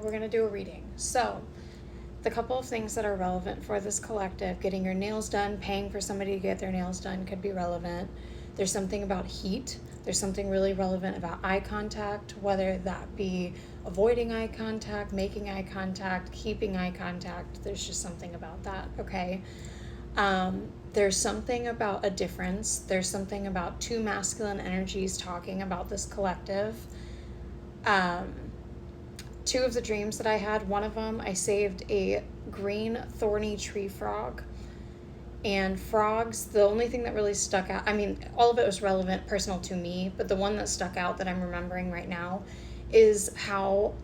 we're going to do a reading. So the couple of things that are relevant for this collective: getting your nails done, paying for somebody to get their nails done could be relevant. There's something about heat. There's something really relevant about eye contact, whether that be avoiding eye contact, making eye contact, keeping eye contact. There's just something about that, okay? There's something about a difference. There's something about two masculine energies talking about this collective. Two of the dreams that I had, one of them, I saved a green thorny tree frog. And frogs, the only thing that really stuck out, I mean, all of it was relevant, personal to me, but the one that stuck out that I'm remembering right now is how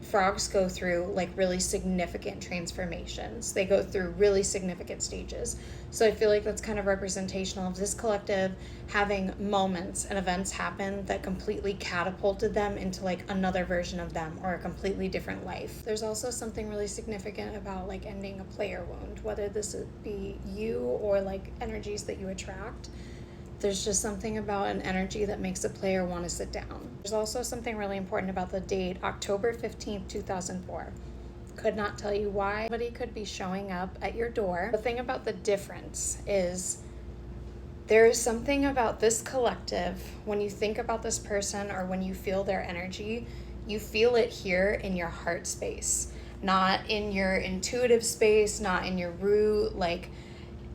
frogs go through like really significant transformations. They go through really significant stages. So I feel like that's kind of representational of this collective having moments and events happen that completely catapulted them into like another version of them or a completely different life. There's also something really significant about like ending a player wound, whether this would be you or like energies that you attract. There's just something about an energy that makes a player want to sit down. There's also something really important about the date, October 15th, 2004. Could not tell you why. Somebody could be showing up at your door. The thing about the difference is there is something about this collective, when you think about this person or when you feel their energy, you feel it here in your heart space, not in your intuitive space, not in your root, like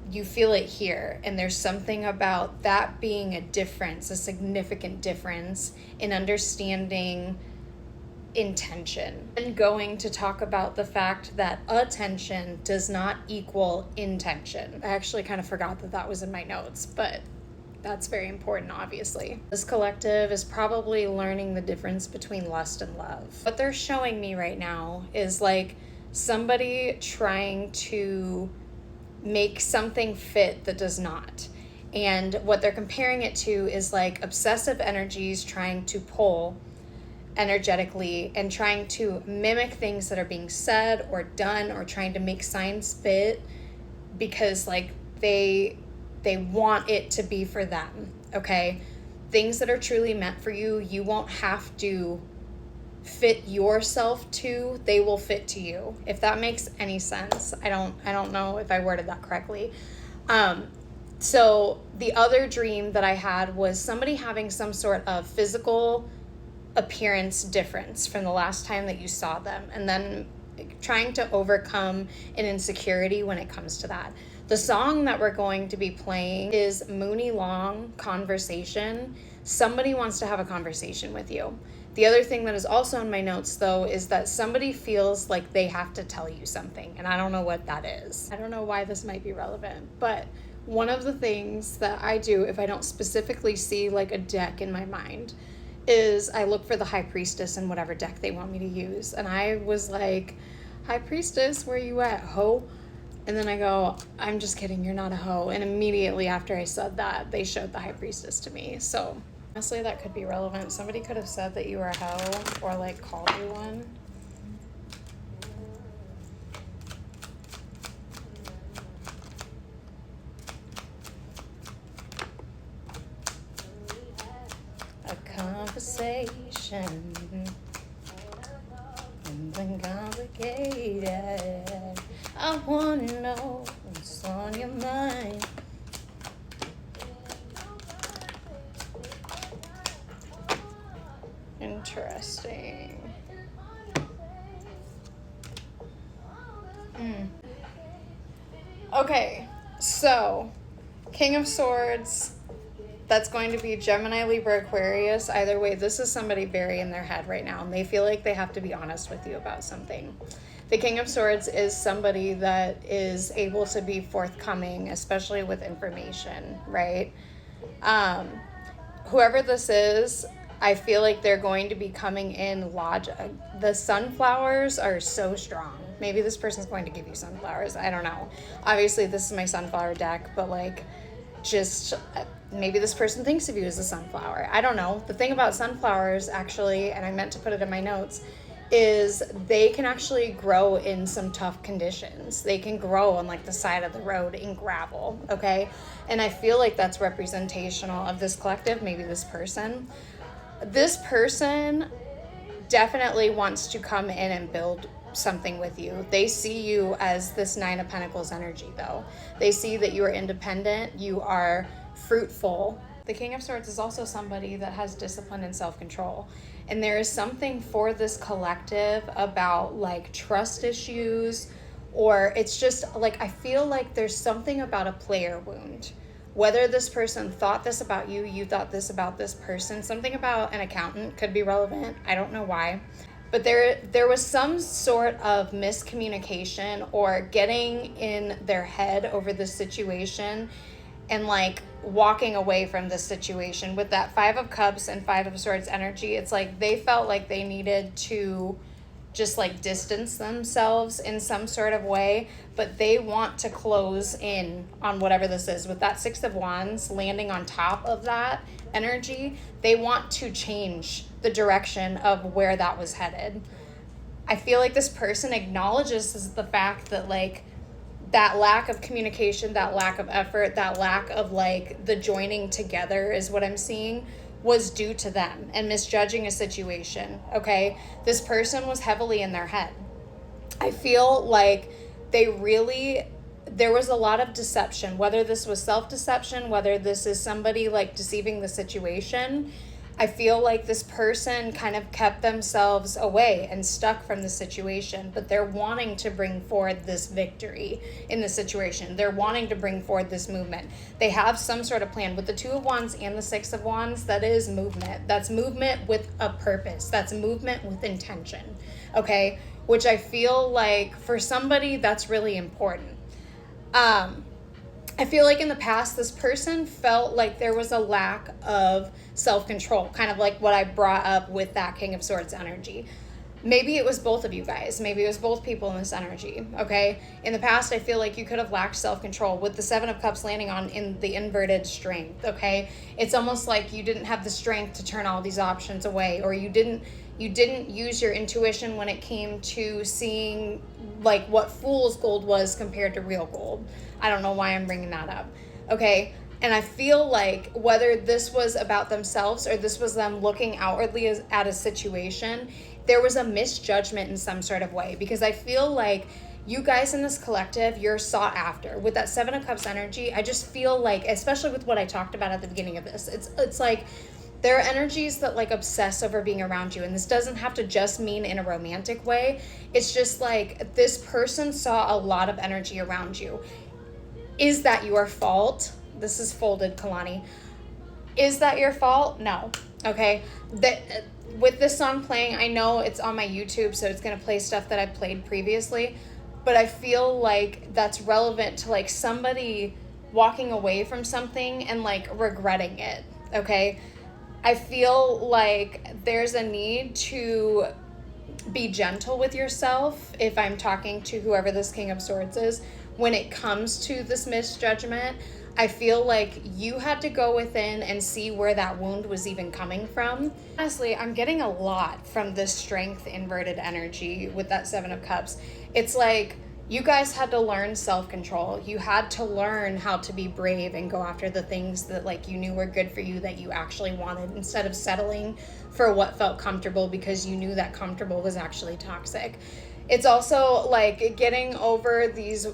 you feel it here. And there's something about that being a difference, a significant difference in understanding intention. And going to talk about the fact that attention does not equal intention. I actually kind of forgot that that was in my notes, but that's very important, obviously. This collective is probably learning the difference between lust and love. What they're showing me right now is like somebody trying to make something fit that does not. And what they're comparing it to is like obsessive energies trying to pull energetically and trying to mimic things that are being said or done, or trying to make signs fit because like they want it to be for them, okay? Things that are truly meant for you, you won't have to fit yourself to, they will fit to you, if that makes any sense. I don't know if I worded that correctly. So the other dream that I had was somebody having some sort of physical appearance difference from the last time that you saw them, and then trying to overcome an insecurity when it comes to that. The song that we're going to be playing is Mooney Long, Conversation. Somebody wants to have a conversation with you. The other thing that is also in my notes, though, is that somebody feels like they have to tell you something, and I don't know what that is. I don't know why this might be relevant, but one of the things that I do if I don't specifically see like a deck in my mind is I look for the High Priestess in whatever deck they want me to use. And I was like, High Priestess, where you at, ho? And then I go, I'm just kidding, you're not a hoe. And immediately after I said that, they showed the High Priestess to me. So honestly, that could be relevant. Somebody could have said that you were a hoe or like called you one. A conversation something complicated. I wanna know what's on your mind. Interesting. Okay, so King of Swords, that's going to be Gemini, Libra, Aquarius. Either way, this is somebody very in their head right now, and they feel like they have to be honest with you about something. The King of Swords is somebody that is able to be forthcoming, especially with information, right? Whoever this is, I feel like they're going to be coming in logic. The sunflowers are so strong. Maybe this person's going to give you sunflowers. I don't know. Obviously, this is my sunflower deck, but like, just maybe this person thinks of you as a sunflower. I don't know. The thing about sunflowers, actually, and I meant to put it in my notes, is they can actually grow in some tough conditions. They can grow on like the side of the road in gravel, okay? And I feel like that's representational of this collective, maybe this person. This person definitely wants to come in and build something with you. They see you as this Nine of Pentacles energy, though. They see that you are independent, you are fruitful. The King of Swords is also somebody that has discipline and self-control. And there is something for this collective about like trust issues, or it's just like, I feel like there's something about a player wound. Whether this person thought this about you, you thought this about this person, something about an accountant could be relevant. I don't know why. But there was some sort of miscommunication or getting in their head over this situation and like walking away from this situation. With that Five of Cups and Five of Swords energy, it's like they felt like they needed to just like distance themselves in some sort of way, but they want to close in on whatever this is. With that Six of Wands landing on top of that energy, they want to change the direction of where that was headed. I feel like this person acknowledges the fact that like that lack of communication, that lack of effort, that lack of like the joining together is what I'm seeing, was due to them and misjudging a situation, okay? This person was heavily in their head. I feel like there was a lot of deception, whether this was self-deception, whether this is somebody like deceiving the situation. I feel like this person kind of kept themselves away and stuck from the situation, but they're wanting to bring forward this victory in the situation. They're wanting to bring forward this movement. They have some sort of plan. With the Two of Wands and the Six of Wands, that is movement. That's movement with a purpose. That's movement with intention, okay? Which I feel like for somebody, that's really important. I feel like in the past, this person felt like there was a lack of self-control, kind of like what I brought up with that King of Swords energy. Maybe it was both of you guys. Maybe it was both people in this energy, okay? In the past, I feel like you could have lacked self-control with the Seven of Cups landing on in the inverted strength, okay? It's almost like you didn't have the strength to turn all these options away, or you didn't use your intuition when it came to seeing like what fool's gold was compared to real gold. I don't know why I'm bringing that up, okay? And I feel like whether this was about themselves or this was them looking outwardly at a situation, there was a misjudgment in some sort of way, because I feel like you guys in this collective, you're sought after. With that Seven of Cups energy, I just feel like, especially with what I talked about at the beginning of this, it's like there are energies that like obsess over being around you. And this doesn't have to just mean in a romantic way. It's just like this person saw a lot of energy around you. Is that your fault? This is folded, Kalani. Is that your fault? No. Okay. With this song playing, I know it's on my YouTube, so it's going to play stuff that I've played previously, but I feel like that's relevant to like somebody walking away from something and like regretting it. Okay. I feel like there's a need to be gentle with yourself, if I'm talking to whoever this King of Swords is, when it comes to this misjudgment. I feel like you had to go within and see where that wound was even coming from. Honestly, I'm getting a lot from this strength inverted energy with that Seven of Cups. It's like you guys had to learn self-control. You had to learn how to be brave and go after the things that like you knew were good for you, that you actually wanted, instead of settling for what felt comfortable because you knew that comfortable was actually toxic. It's also like getting over these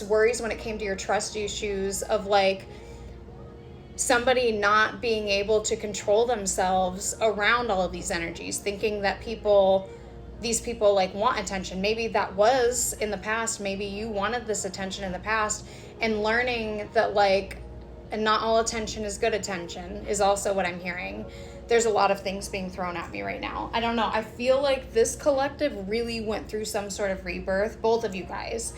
worries when it came to your trust issues of like somebody not being able to control themselves around all of these energies, thinking that these people like want attention. Maybe that was in the past. Maybe you wanted this attention in the past, and learning that like, and not all attention is good attention is also what I'm hearing. There's a lot of things being thrown at me right now. I don't know. I feel like this collective really went through some sort of rebirth, both of you guys,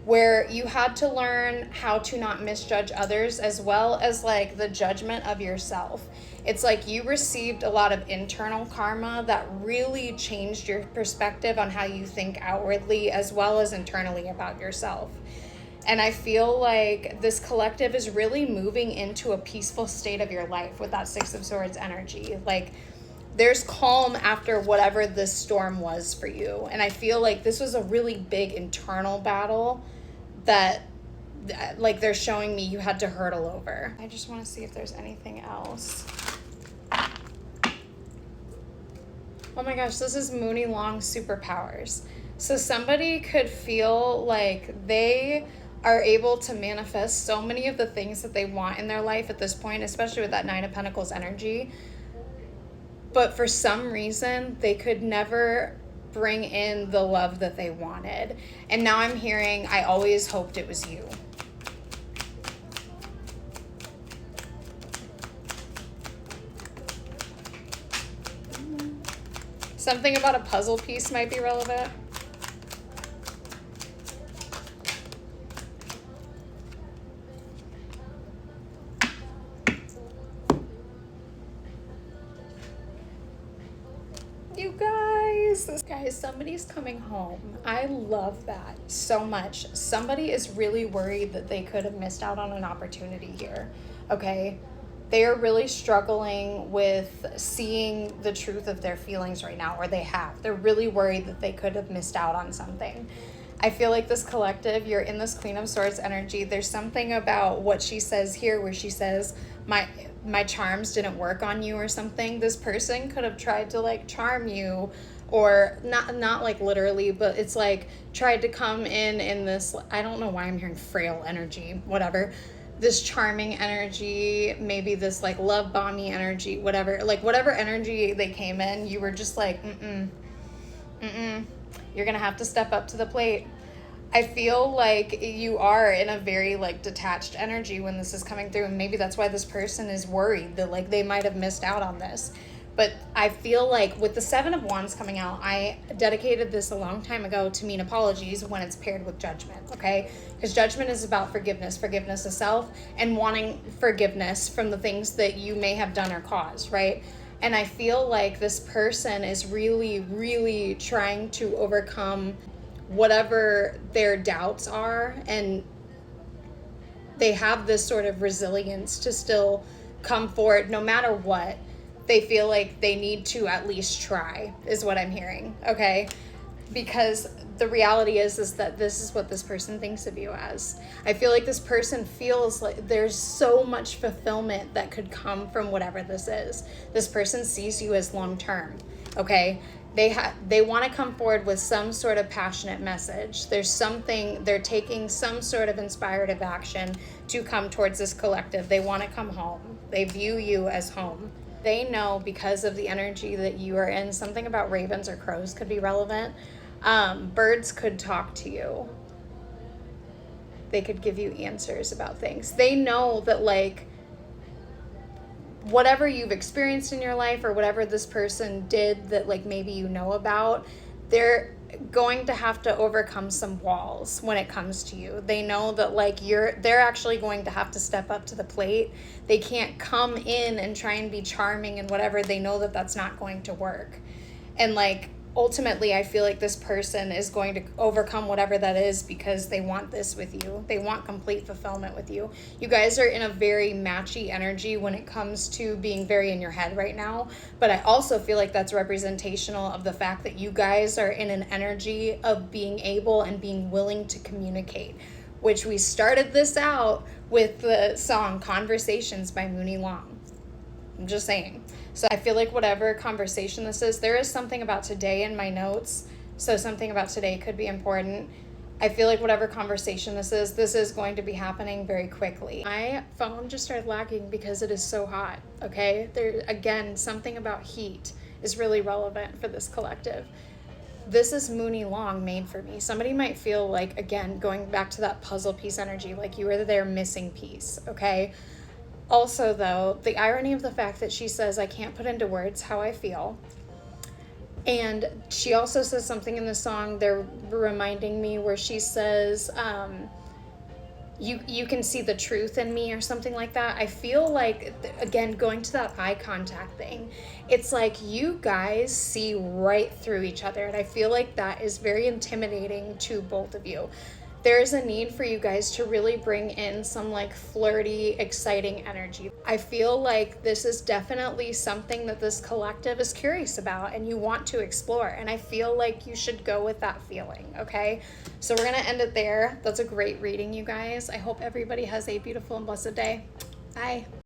where you had to learn how to not misjudge others, as well as like the judgment of yourself. It's like you received a lot of internal karma that really changed your perspective on how you think outwardly as well as internally about yourself. And I feel like this collective is really moving into a peaceful state of your life with that Six of Swords energy. Like there's calm after whatever this storm was for you. And I feel like this was a really big internal battle that like they're showing me you had to hurdle over. I just want to see if there's anything else. Oh my gosh, this is Mooney Long superpowers. So somebody could feel like they are able to manifest so many of the things that they want in their life at this point, especially with that Nine of Pentacles energy. But for some reason, they could never bring in the love that they wanted. And now I'm hearing, I always hoped it was you. Something about a puzzle piece might be relevant. You guys, somebody's coming home. I love that so much. Somebody is really worried that they could have missed out on an opportunity here, okay? They are really struggling with seeing the truth of their feelings right now, or they have. They're really worried that they could have missed out on something. I feel like this collective, you're in this Queen of Swords energy. There's something about what she says here where she says, my charms didn't work on you or something. This person could have tried to like charm you, or not like literally, but it's like tried to come in this, I don't know why I'm hearing frail energy, whatever. This charming energy, maybe this like love bomby energy, whatever. Like whatever energy they came in, you were just like, you're gonna have to step up to the plate. I feel like you are in a very like detached energy when this is coming through, and maybe that's why this person is worried that like they might have missed out on this. But I feel like with the Seven of Wands coming out, I dedicated this a long time ago to mean apologies when it's paired with judgment, okay? Because judgment is about forgiveness of self, and wanting forgiveness from the things that you may have done or caused, right? And I feel like this person is really, really trying to overcome whatever their doubts are, and they have this sort of resilience to still come forward no matter what. They feel like they need to at least try, is what I'm hearing, okay? Because the reality is that this is what this person thinks of you as. I feel like this person feels like there's so much fulfillment that could come from whatever this is. This person sees you as long-term, okay? They want to come forward with some sort of passionate message. There's something, they're taking some sort of inspirative action to come towards this collective. They want to come home. They view you as home. They know because of the energy that you are in, something about ravens or crows could be relevant. Birds could talk to you. They could give you answers about things. They know that like whatever you've experienced in your life or whatever this person did that like maybe you know about, they're going to have to overcome some walls when it comes to you. They know that like they're actually going to have to step up to the plate. They can't come in and try and be charming and whatever. They know that that's not going to work. And like ultimately I feel like this person is going to overcome whatever that is because they want this with you. They want complete fulfillment with you. You guys are in a very matchy energy when it comes to being very in your head right now. But I also feel like that's representational of the fact that you guys are in an energy of being able and being willing to communicate, which we started this out with the song Conversations by Mooney Long. I'm just saying. So I feel like whatever conversation this is, there is something about today in my notes. So something about today could be important. I feel like whatever conversation this is going to be happening very quickly. My phone just started lagging because it is so hot, okay? There, again, something about heat is really relevant for this collective. This is Mooney Long made for me. Somebody might feel like, again, going back to that puzzle piece energy, like you were their missing piece, okay? Also, though, the irony of the fact that she says, I can't put into words how I feel. And she also says something in the song, they're reminding me, where she says, you can see the truth in me or something like that. I feel like, again, going to that eye contact thing, it's like you guys see right through each other. And I feel like that is very intimidating to both of you. There's a need for you guys to really bring in some like flirty, exciting energy. I feel like this is definitely something that this collective is curious about and you want to explore. And I feel like you should go with that feeling, okay? So we're gonna end it there. That's a great reading, you guys. I hope everybody has a beautiful and blessed day. Bye.